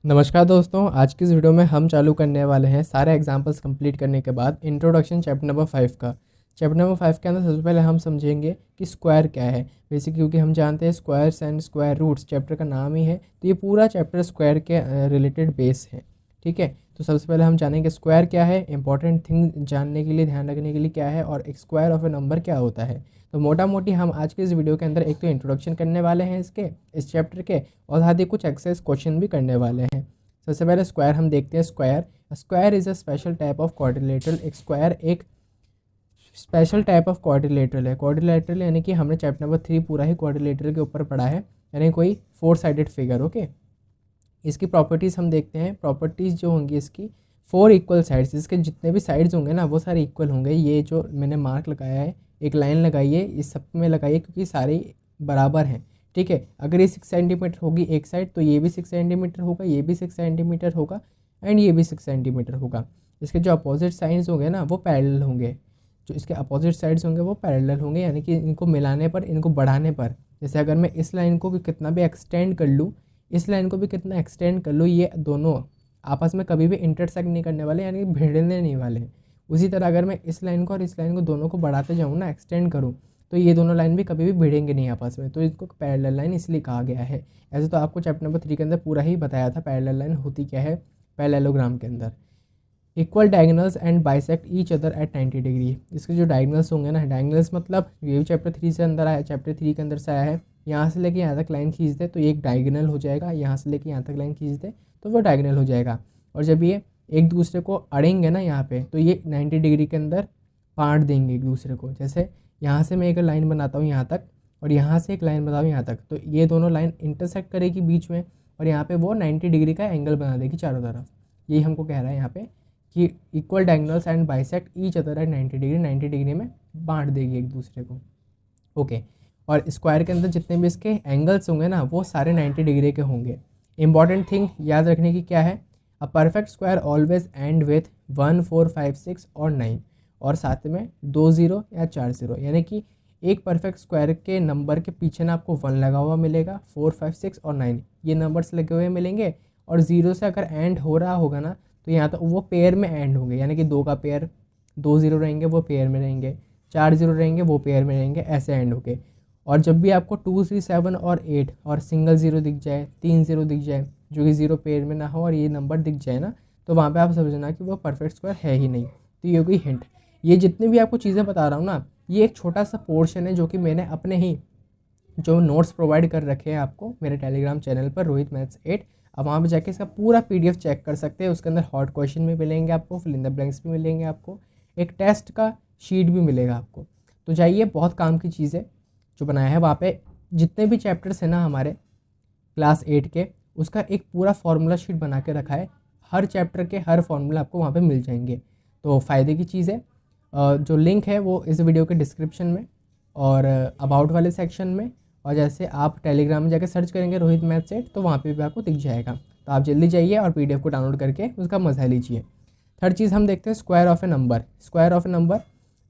नमस्कार दोस्तों, आज की इस वीडियो में हम चालू करने वाले हैं सारे एग्जाम्पल्स कंप्लीट करने के बाद इंट्रोडक्शन चैप्टर नंबर 5 का। चैप्टर नंबर 5 के अंदर सबसे पहले हम समझेंगे कि स्क्वायर क्या है। बेसिक क्योंकि हम जानते हैं squares and square roots chapter का नाम ही है, तो ये पूरा चैप्टर स्क्वायर के रिलेटेड बेस है। ठीक है, तो सबसे पहले हम जानेंगे स्क्वायर क्या है, इंपॉर्टेंट थिंग जानने के लिए, ध्यान रखने के लिए क्या है, और एक स्क्वायर ऑफ ए नंबर क्या होता है। तो मोटा मोटी हम आज के इस वीडियो के अंदर एक तो इंट्रोडक्शन करने वाले हैं इस चैप्टर के, और साथ ही कुछ एक्सरसाइज क्वेश्चन भी करने वाले हैं। सबसे पहले स्क्वायर हम देखते हैं। Square is a special type of quadrilateral. एक स्क्वायर एक स्पेशल टाइप ऑफ क्वाड्रिलेटरल है। क्वाड्रिलेटरल यानी कि हमने चैप्टर नंबर 3 पूरा ही क्वाड्रिलेटरल के ऊपर पढ़ा है, यानी कोई 4 साइडेड फिगर। ओके, इसकी प्रॉपर्टीज़ हम देखते हैं। प्रॉपर्टीज़ जो होंगी इसकी, 4 इक्वल साइड्स, इसके जितने भी साइड्स होंगे ना वो सारे इक्वल होंगे। ये जो मैंने मार्क लगाया है, एक लाइन लगाइए, इस सब में लगाइए क्योंकि सारे बराबर हैं। ठीक है, अगर ये 6 सेंटीमीटर होगी एक साइड, तो ये भी 6 सेंटीमीटर होगा, ये भी 6 सेंटीमीटर होगा, एंड ये भी 6 सेंटीमीटर होगा। इसके जो अपोजिट साइड्स होंगे ना वो पैरेलल होंगे। जो इसके अपोजिट साइड्स होंगे वो पैरेलल होंगे, यानी कि इनको मिलाने पर, इनको बढ़ाने पर, जैसे अगर मैं इस लाइन को भी कितना भी एक्सटेंड कर लूँ, इस लाइन को भी कितना एक्सटेंड कर लो, ये दोनों आपस में कभी भी इंटरसेक्ट नहीं करने वाले, यानी कि भिड़ने नहीं वाले। उसी तरह अगर मैं इस लाइन को और इस लाइन को दोनों को बढ़ाते जाऊँ ना, एक्सटेंड करूँ, तो ये दोनों लाइन भी कभी भी भिड़ेंगे नहीं आपस में, तो इसको पैरेलल लाइन इसलिए कहा गया है। ऐसे तो आपको चैप्टर नंबर 3 के अंदर पूरा ही बताया था पैरेलल लाइन होती क्या है पैरेललोग्राम के अंदर। Equal diagonals and bisect each other at 90 degree. इसके जो डायगनल्स होंगे ना, डायगनल्स मतलब ये भी चैप्टर 3 से अंदर आया, चैप्टर 3 के अंदर से आया है। यहाँ से लेके यहाँ तक लाइन खींच दे तो ये एक डायगनल हो जाएगा, यहाँ से लेके यहाँ तक लाइन खींच दे तो वो डायगनल हो जाएगा। और जब ये एक दूसरे को अड़ेंगे ना यहाँ पे, तो ये 90 डिग्री के अंदर बांट देंगे एक दूसरे को। जैसे यहाँ से मैं एक लाइन बनाता हूँ यहाँ तक, और यहाँ से एक लाइन बनाता हूँ यहाँ तक, तो ये दोनों लाइन इंटरसेक्ट करेगी बीच में, और यहाँ पे वो 90 डिग्री का एंगल बना देगी चारों तरफ। यही हमको कह रहा है यहाँ पे कि equal diagonals and bisect each other at 90 degree, 90 degree में बांट देगी एक दूसरे को। ओके, और स्क्वायर के अंदर जितने भी इसके एंगल्स होंगे ना वो सारे 90 डिग्री के होंगे। इंपॉर्टेंट थिंग याद रखने की क्या है, a perfect square always and with 1, 4, 5, 6 और 9, और साथ में 2 0 या 4 0, यानी कि एक परफेक्ट स्क्वायर के नंबर के पीछे ना आपको 1 लगा हुआ मिलेगा, 4, 5, 6 और 9 ये नंबर्स लगे हुए मिलेंगे। और 0 से अगर एंड हो रहा होगा ना, तो यहाँ तो वो पेयर में एंड होंगे, यानी कि 2 का पेयर, 2 0 रहेंगे वो पेयर में रहेंगे, 4 0 रहेंगे वो पेयर में रहेंगे, ऐसे एंड होंगे। और जब भी आपको 2, 3, 7 और 8 और सिंगल 0 दिख जाए, 3 0 दिख जाए, जो कि 0 पेयर में ना हो, और ये नंबर दिख जाए ना, तो वहाँ पे आप समझना कि वो परफेक्ट स्क्वायर है ही नहीं। तो ये कोई हिंट। ये जितनी भी आपको चीज़ें बता रहा हूँ ना, ये एक छोटा सा पोर्शन है जो कि मैंने अपने ही जो नोट्स प्रोवाइड कर रखे हैं आपको मेरे टेलीग्राम चैनल पर, रोहित मैथ्स 8। अब वहाँ पे जाके इसका पूरा पीडीएफ चेक कर सकते हैं। उसके अंदर हॉट क्वेश्चन भी मिलेंगे आपको, फिल इन द ब्लैंक्स भी मिलेंगे आपको, एक टेस्ट का शीट भी मिलेगा आपको। तो जाइए, बहुत काम की चीज़ है जो बनाया है वहाँ पे। जितने भी चैप्टर्स हैं ना हमारे क्लास 8 के, उसका एक पूरा फार्मूला शीट बना के रखा है। हर चैप्टर के हर फार्मूला आपको वहाँ पे मिल जाएंगे, तो फ़ायदे की चीज़ है। जो लिंक है वो इस वीडियो के डिस्क्रिप्शन में और अबाउट वाले सेक्शन में, और जैसे आप टेलीग्राम में जाकर सर्च करेंगे रोहित मैथ्स 8, तो वहाँ पे भी आपको दिख जाएगा। तो आप जल्दी जाइए और पीडीएफ को डाउनलोड करके उसका मज़ा लीजिए। थर्ड चीज़ हम देखते हैं square of A number. Square of A number,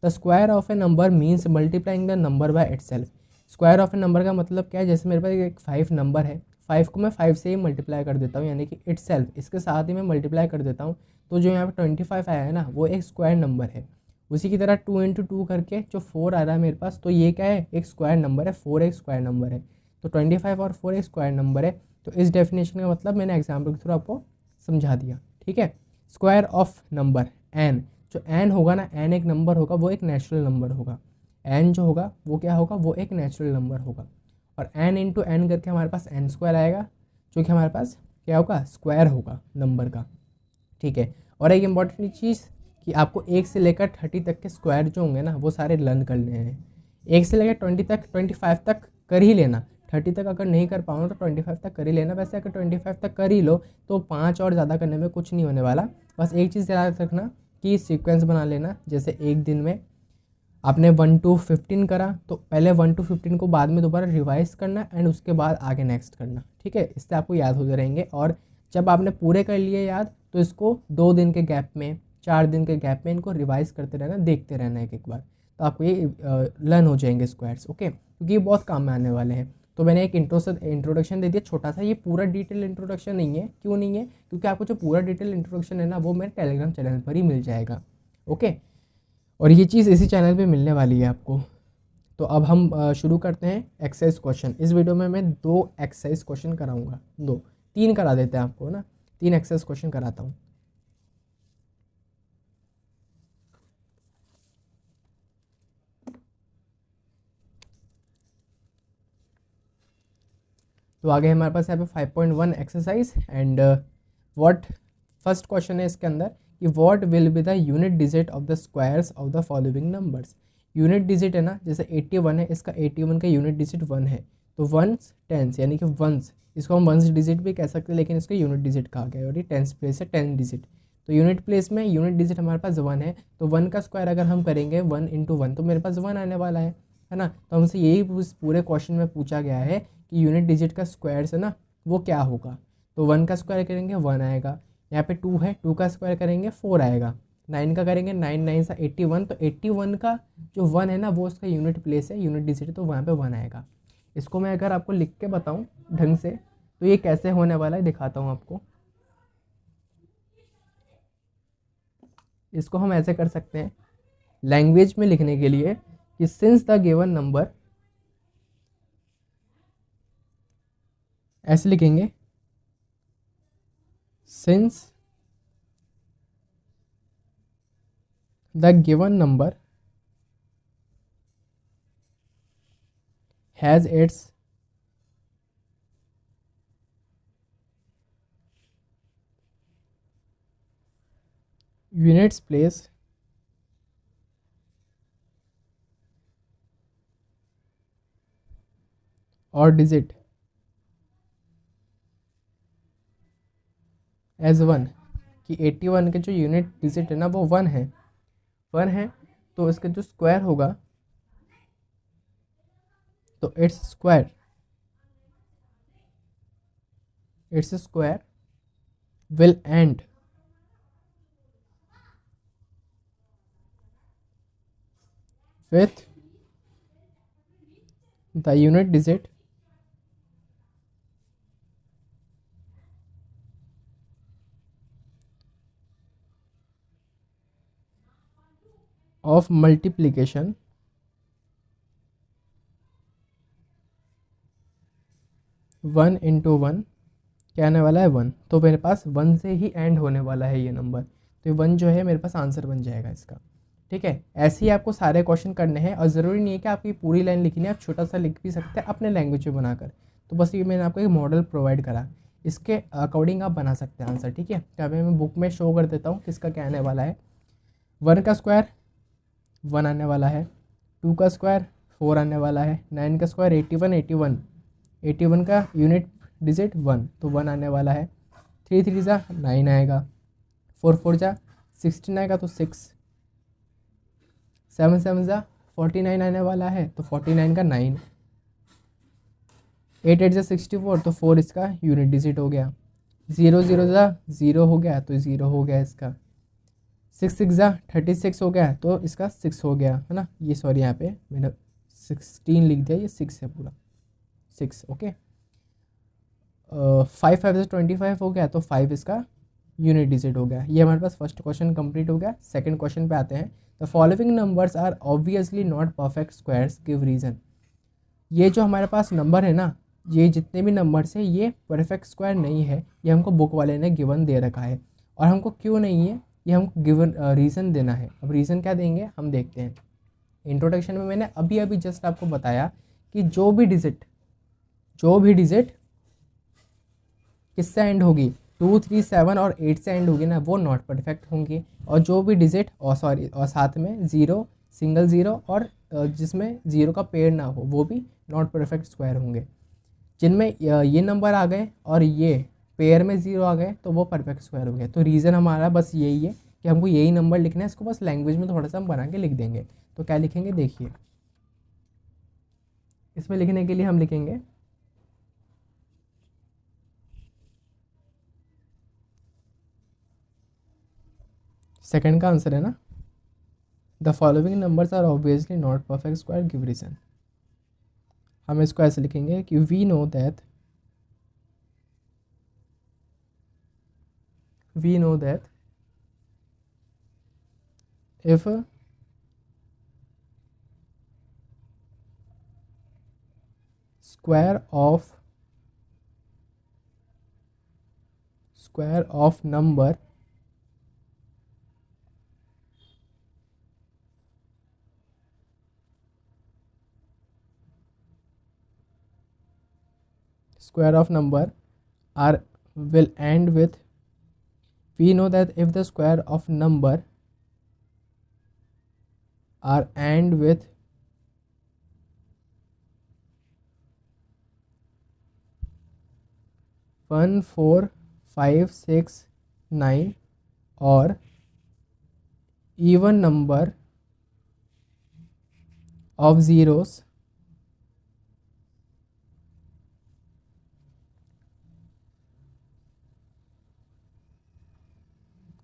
the square of A number means multiplying the number by itself. Square of A number का मतलब क्या है, जैसे मेरे पास एक 5 नंबर है, 5 को मैं 5 से ही मल्टीप्लाई कर देता हूँ, यानी कि इटसेल्फ, इसके साथ ही मैं मल्टीप्लाई कर देता हूँ, तो जो यहाँ पे 25 आया है ना वो एक स्क्वायर नंबर है। उसी की तरह 2 इंटू 2 करके जो 4 आ रहा है मेरे पास, तो ये क्या है, एक स्क्वायर नंबर है, 4 एक स्क्वायर नंबर है। तो 25 और 4 एक स्क्वायर नंबर है। तो इस डेफिनेशन का मतलब मैंने एग्जाम्पल के थ्रू आपको समझा दिया। ठीक है, स्क्वायर ऑफ नंबर एन, जो एन होगा ना, एन एक नंबर होगा, वो एक नेचुरल नंबर होगा। एन जो होगा वो क्या होगा, वो एक नेचुरल नंबर होगा। और एन इंटू एन करके हमारे पास एन स्क्वायर आएगा, जो कि हमारे पास क्या होगा, स्क्वायर होगा नंबर का। ठीक है, और एक इम्पॉर्टेंट चीज़ कि आपको 1 से लेकर 30 तक के स्क्वायर जो होंगे ना वो सारे लर्न कर लेने हैं। 1 से लेकर 20 तक, 25 तक कर ही लेना। 30 तक अगर नहीं कर पाओ तो 25 तक कर ही लेना। वैसे अगर 25 तक कर ही लो तो 5 और ज़्यादा करने में कुछ नहीं होने वाला। बस एक चीज़ याद रखना कि सीक्वेंस बना लेना। जैसे एक दिन में आपने 1 to 15 करा, तो पहले 1 to 15 को बाद में दोबारा रिवाइज करना, एंड उसके बाद आगे नेक्स्ट करना। ठीक है, इससे आपको याद होते रहेंगे। और जब आपने पूरे कर लिए याद, तो इसको 2 दिन के गैप में, 4 दिन के गैप में इनको रिवाइज करते रहना, देखते रहना एक एक बार, तो आपको ये लर्न हो जाएंगे स्क्वायर्स। ओके, क्योंकि ये बहुत काम में आने वाले हैं। तो मैंने एक इंट्रोडक्शन दे दिया छोटा सा, ये पूरा डिटेल इंट्रोडक्शन नहीं है। क्यों नहीं है? क्योंकि आपको जो पूरा डिटेल इंट्रोडक्शन है ना वो मेरे टेलीग्राम चैनल पर ही मिल जाएगा। ओके, और ये चीज़ इसी चैनल पे मिलने वाली है आपको। तो अब हम शुरू करते हैं एक्सरसाइज क्वेश्चन। इस वीडियो में मैं 2 एक्सरसाइज क्वेश्चन कराऊंगा, 2 3 करा देते हैं आपको ना, 3 एक्सरसाइज क्वेश्चन कराता हूँ। तो आगे हमारे पास यहाँ पे 5.1 exercise and what first question है इसके अंदर कि what will be the unit digit of the squares of the following numbers. Unit digit है ना, जैसे 81 है, इसका 81 का यूनिट डिजिट 1 है, तो वंस टेंस यानी कि वंस, इसको हम वंस डिजिट भी कह सकते हैं, लेकिन इसका यूनिट डिजिट कहा गया है और ये टेंस प्लेस है 10 डिजिट। तो यूनिट प्लेस में यूनिट डिजिट हमारे पास 1 है, तो 1 का स्क्वायर अगर हम करेंगे 1 इंटू 1 तो मेरे पास 1 आने वाला है ना। तो हमसे यही पूरे क्वेश्चन में पूछा गया है कि यूनिट डिजिट का स्क्वायर है ना वो क्या होगा। तो 1 का स्क्वायर करेंगे 1 आएगा, यहाँ पे 2 है, 2 का स्क्वायर करेंगे 4 आएगा, 9 का करेंगे 9 9 सा 81, तो 81 का जो 1 है ना वो उसका यूनिट प्लेस है, यूनिट डिजिट है, तो वहाँ पे 1 आएगा। इसको मैं अगर आपको लिख के बताऊँ ढंग से तो ये कैसे होने वाला है दिखाता हूँ आपको। इसको हम ऐसे कर सकते हैं लैंग्वेज में लिखने के लिए कि सिंस द गिवन नंबर, ऐसे लिखेंगे since the given number has its units place और डिजिट एज 1, कि 81 के जो यूनिट डिजिट है ना वो 1 है, 1 है, तो इसका जो स्क्वायर होगा तो its square will and with the unit digit of multiplication one into one, क्या आने वाला है 1, तो मेरे पास 1 से ही एंड होने वाला है ये नंबर, तो ये 1 जो है मेरे पास आंसर बन जाएगा इसका। ठीक है, ऐसे ही आपको सारे क्वेश्चन करने हैं और ज़रूरी नहीं है कि आपकी पूरी लाइन लिखनी है, आप छोटा सा लिख भी सकते हैं अपने लैंग्वेज में बनाकर। तो बस ये मैंने आपको एक मॉडल प्रोवाइड करा, इसके अकॉर्डिंग आप बना सकते हैं आंसर। ठीक है, तो अभी मैं बुक में शो कर देता हूँ किसका क्या आने वाला है। 1 का स्क्वायर 1 आने वाला है, 2 का स्क्वायर 4 आने वाला है, 9 का स्क्वायर 81 का यूनिट डिजिट 1, तो 1 आने वाला है, 3 3 जा 9 आएगा, 4 4 जा 16 आएगा तो 6, 7 7 जा 49 आने वाला है, तो 49 का 9, 8 8 जा 64, तो 4 इसका यूनिट डिजिट हो गया, 0 0 जा 0 हो गया, तो 0 हो गया इसका, 6 6 जा 36 हो गया, तो इसका 6 हो गया है ना। ये सॉरी यहाँ पे मैंने 16 लिख दिया, ये 6 है पूरा 6। ओके, 5 5 से 25 हो गया, तो 5 इसका यूनिट डिजिट हो गया। ये हमारे पास फर्स्ट क्वेश्चन कंप्लीट हो गया। सेकंड क्वेश्चन पे आते हैं। The following numbers are obviously not perfect squares, give reason. ये जो हमारे पास नंबर है ना, ये जितने भी नंबर्स हैं ये परफेक्ट स्क्वायर नहीं है, ये हमको बुक वाले ने गिवन दे रखा है। और हमको क्यों नहीं है ये हमको गिवन रीज़न देना है। अब रीज़न क्या देंगे हम देखते हैं। इंट्रोडक्शन में मैंने अभी अभी जस्ट आपको बताया कि जो भी डिजिट किससे एंड होगी, 2 3 7 और 8 से एंड होगी ना, वो नॉट परफेक्ट होंगी। और जो भी डिजिट और साथ में ज़ीरो, सिंगल ज़ीरो और जिसमें ज़ीरो का पेयर ना हो वो भी नॉट परफेक्ट स्क्वायर होंगे। जिनमें ये नंबर आ गए और ये पेयर में ज़ीरो आ गए तो वो परफेक्ट स्क्वायर हो गए। तो रीज़न हमारा बस यही है कि हमको यही नंबर लिखना है, इसको बस लैंग्वेज में थोड़ा सा हम बना के लिख देंगे। तो क्या लिखेंगे देखिए, इसमें लिखने के लिए हम लिखेंगे सेकंड का आंसर है ना, the following numbers are obviously not perfect square, give reason. हम इसको ऐसे लिखेंगे कि we know that if square of number are will end with, we know that if the square of number are end with 1 4 5 6 9 or even number of zeros,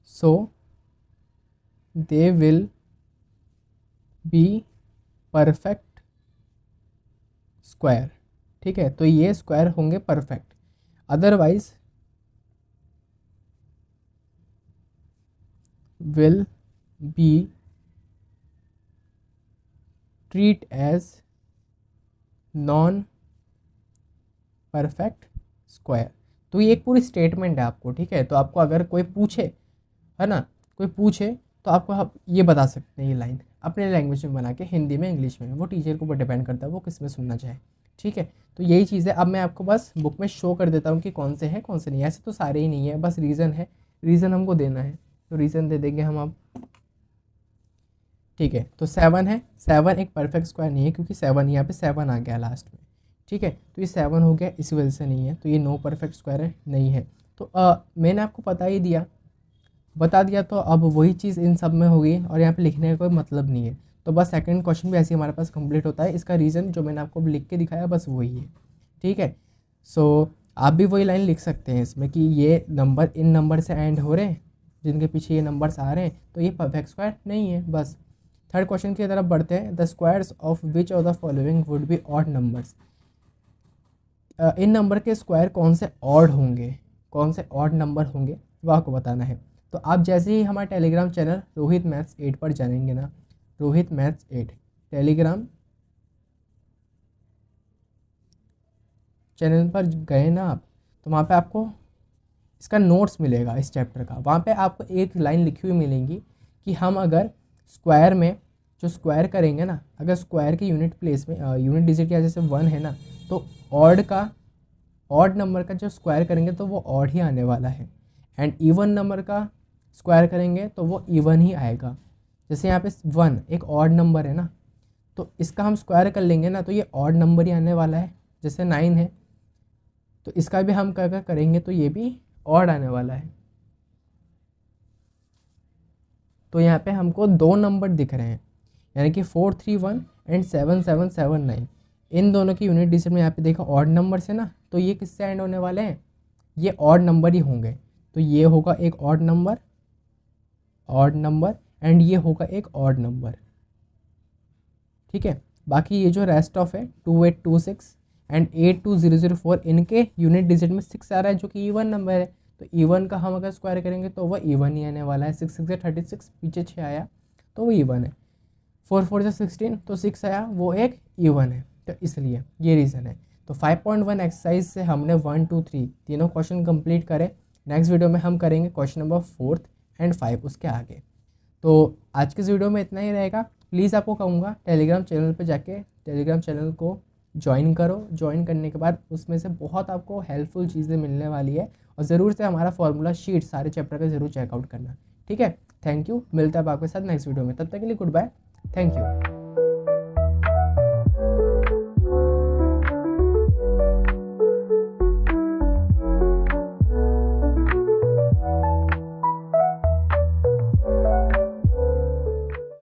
so they will be perfect square। ठीक है, तो ये square होंगे perfect, otherwise will be treat as non perfect square. तो ये एक पूरी statement है आपको, ठीक है। तो आपको अगर कोई पूछे, है ना, कोई पूछे तो आपको आप ये बता सकते हैं, ये लाइन अपने लैंग्वेज में बना के, हिंदी में, इंग्लिश में, वो टीचर के ऊपर डिपेंड करता है वो किस में सुनना चाहे, ठीक है। तो यही चीज़ है। अब मैं आपको बस बुक में शो कर देता हूँ कि कौन से हैं कौन से नहीं। ऐसे तो सारे ही नहीं है, बस रीज़न है, रीज़न हमको देना है, तो रीज़न दे देंगे हम अब, ठीक है। तो 7 है, 7 एक परफेक्ट स्क्वायर नहीं है क्योंकि 7 यहाँ पे 7 आ गया लास्ट में, ठीक है। तो ये 7 हो गया, इसी वजह से नहीं है, तो ये नो परफेक्ट स्क्वायर है, नहीं है। तो मैंने आपको बता दिया, तो अब वही चीज़ इन सब में होगी और यहाँ पे लिखने का कोई मतलब नहीं है। तो बस सेकंड क्वेश्चन भी ऐसे ही हमारे पास कंप्लीट होता है। इसका रीज़न जो मैंने आपको लिख के दिखाया बस वही है, ठीक है। सो आप भी वही लाइन लिख सकते हैं इसमें कि ये नंबर इन नंबर से एंड हो रहे हैं, जिनके पीछे ये नंबर्स आ रहे हैं, तो ये परफेक्ट स्क्वायर नहीं है, बस। थर्ड क्वेश्चन की तरफ बढ़ते हैं। The squares of which of the following would be odd numbers. In number के स्क्वायर कौन से ऑड होंगे, कौन से ऑड नंबर होंगे, वो आपको बताना है। तो आप जैसे ही हमारे टेलीग्राम चैनल रोहित मैथ्स 8 पर जानेंगे ना, रोहित मैथ्स 8 टेलीग्राम चैनल पर गए ना आप, तो वहाँ पे आपको इसका नोट्स मिलेगा इस चैप्टर का। वहाँ पे आपको एक लाइन लिखी हुई मिलेगी कि हम अगर स्क्वायर में जो स्क्वायर करेंगे ना, अगर स्क्वायर के यूनिट प्लेस में यूनिट डिजिट या जैसे 1 है ना, तो ऑड नंबर का जो स्क्वायर करेंगे तो वो ऑड ही आने वाला है, एंड इवन नंबर का स्क्वायर करेंगे तो वो इवन ही आएगा। जैसे यहाँ पे 1 एक ऑड नंबर है ना, तो इसका हम स्क्वायर कर लेंगे ना तो ये ऑड नंबर ही आने वाला है। जैसे 9 है तो इसका भी हम क्या करेंगे तो ये भी ऑड आने वाला है। तो यहाँ पे हमको 2 नंबर दिख रहे हैं, यानी कि 431 एंड 7779, इन दोनों की यूनिट डिजिट में यहाँ पे देखा ऑड नंबर से ना, तो ये किससे एंड होने वाले हैं, ये ऑड नंबर ही होंगे। तो ये होगा एक ऑड नंबर एंड ये होगा एक ऑड नंबर, ठीक है। बाकी ये जो रेस्ट ऑफ है 2826 एंड 82004, इनके यूनिट डिजिट में 6 आ रहा है जो कि इवन नंबर है। तो इवन का हम अगर स्क्वायर करेंगे तो वह इवन ही आने वाला है। 6 6 से 36, पीछे 6 आया तो वो इवन है। 4 4 से 16 तो 6 आया, वो एक इवन है। तो इसलिए ये रीज़न है। तो 5.1 एक्सरसाइज से हमने 1 2 3 तीनों क्वेश्चन कंप्लीट करे। नेक्स्ट वीडियो में हम करेंगे क्वेश्चन नंबर 4 एंड 5 उसके आगे। तो आज के इस वीडियो में इतना ही रहेगा। प्लीज़ आपको कहूँगा टेलीग्राम चैनल पे जाके टेलीग्राम चैनल को ज्वाइन करो। ज्वाइन करने के बाद उसमें से बहुत आपको हेल्पफुल चीज़ें मिलने वाली है, और ज़रूर से हमारा फॉर्मूला शीट सारे चैप्टर का ज़रूर चेकआउट करना, ठीक है। थैंक यू, मिलता है आपके साथ नेक्स्ट वीडियो में, तब तक के लिए गुड बाय, थैंक यू।